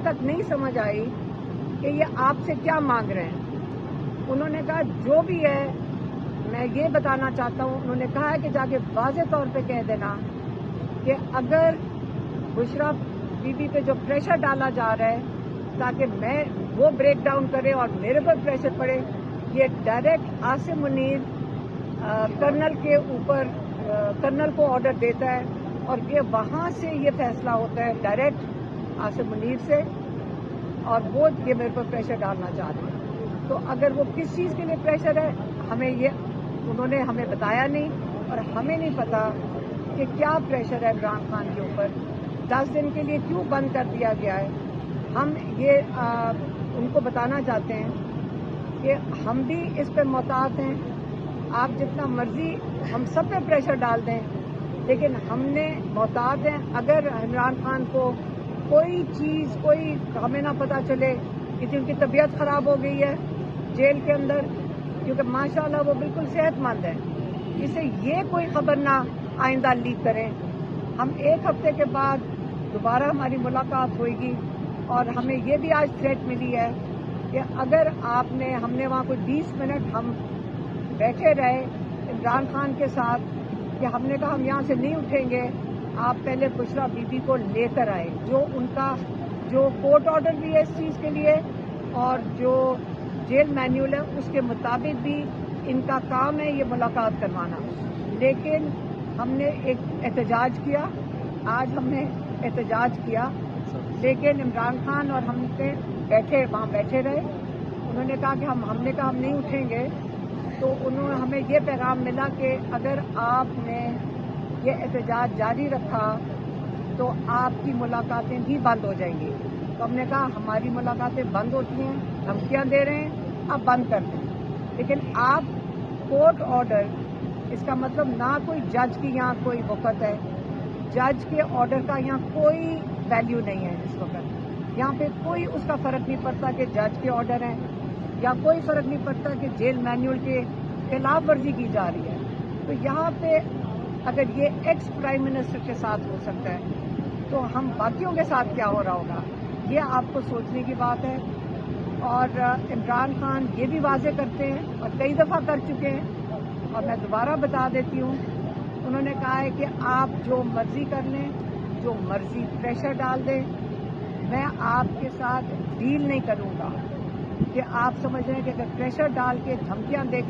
तक नहीं समझ आई कि ये आपसे क्या मांग रहे हैं। उन्होंने कहा जो भी है मैं ये बताना चाहता हूँ, उन्होंने कहा है कि जाके वाज़े तौर पे कह देना कि अगर बुशरा बीबी पे जो प्रेशर डाला जा रहा है ताकि मैं वो ब्रेक डाउन करे और मेरे पर प्रेशर पड़े, ये डायरेक्ट आसिम मुनीर कर्नल के ऊपर कर्नल को ऑर्डर देता है और ये वहाँ से ये फैसला होता है डायरेक्ट आसिम मुनीर से, और वो ये मेरे पर प्रेशर डालना चाह रहे हैं। तो अगर वो किस चीज़ के लिए प्रेशर है हमें ये उन्होंने हमें बताया नहीं, और हमें नहीं पता कि क्या प्रेशर है इमरान खान के ऊपर, 10 दिन के लिए क्यों बंद कर दिया गया है। हम ये उनको बताना चाहते हैं कि हम भी इस पर मोहतात हैं, आप जितना मर्जी हम सब पे प्रेशर डाल दें, लेकिन हमने मोहतात हैं। अगर इमरान खान को कोई चीज़ कोई हमें ना पता चले कि उनकी तबीयत ख़राब हो गई है जेल के अंदर, क्योंकि माशाल्लाह वो बिल्कुल सेहतमंद है, इसे ये कोई खबर ना आइंदा लीक करें। हम 1 हफ्ते के बाद दोबारा हमारी मुलाकात होगी, और हमें ये भी आज थ्रेट मिली है कि अगर हमने वहाँ कोई 20 मिनट हम बैठे रहे इमरान खान के साथ, कि हमने कहा हम यहाँ से नहीं उठेंगे, आप पहले बुशरा बीबी को लेकर आए, जो कोर्ट ऑर्डर भी है इस चीज़ के लिए और जो जेल मैन्यूअल है उसके मुताबिक भी इनका काम है ये मुलाकात करवाना। लेकिन हमने एक एहतजाज किया, आज हमने एहतजाज किया, लेकिन इमरान खान और हमने वहाँ बैठे रहे। उन्होंने कहा कि हमने कहा हम नहीं उठेंगे, तो उन्होंने हमें ये पैगाम मिला कि अगर आपने ये एहतजाज जारी रखा तो आपकी मुलाकातें भी बंद हो जाएंगी। तो हमने कहा हमारी मुलाकातें बंद होती हैं, धमकियां दे रहे हैं, आप बंद कर दें, लेकिन आप कोर्ट ऑर्डर, इसका मतलब ना कोई जज की यहाँ कोई वक़्त है, जज के ऑर्डर का यहाँ कोई वैल्यू नहीं है। इस वक्त यहाँ पे कोई उसका फ़र्क नहीं पड़ता कि जज के ऑर्डर हैं, या कोई फ़र्क नहीं पड़ता कि जेल मैन्यूअल के खिलाफ वर्जी की जा रही है। तो यहाँ पे अगर ये एक्स प्राइम मिनिस्टर के साथ हो सकता है तो हम बाकियों के साथ क्या हो रहा होगा, ये आपको सोचने की बात है। और इमरान खान ये भी वाज़े करते हैं और कई दफ़ा कर चुके हैं, और मैं दोबारा बता देती हूँ, उन्होंने कहा है कि आप जो मर्जी कर लें, जो मर्जी प्रेशर डाल दें, मैं आपके साथ डील नहीं करूँगा। कि आप समझ रहे हैं कि अगर प्रेशर डाल के धमकियाँ दे के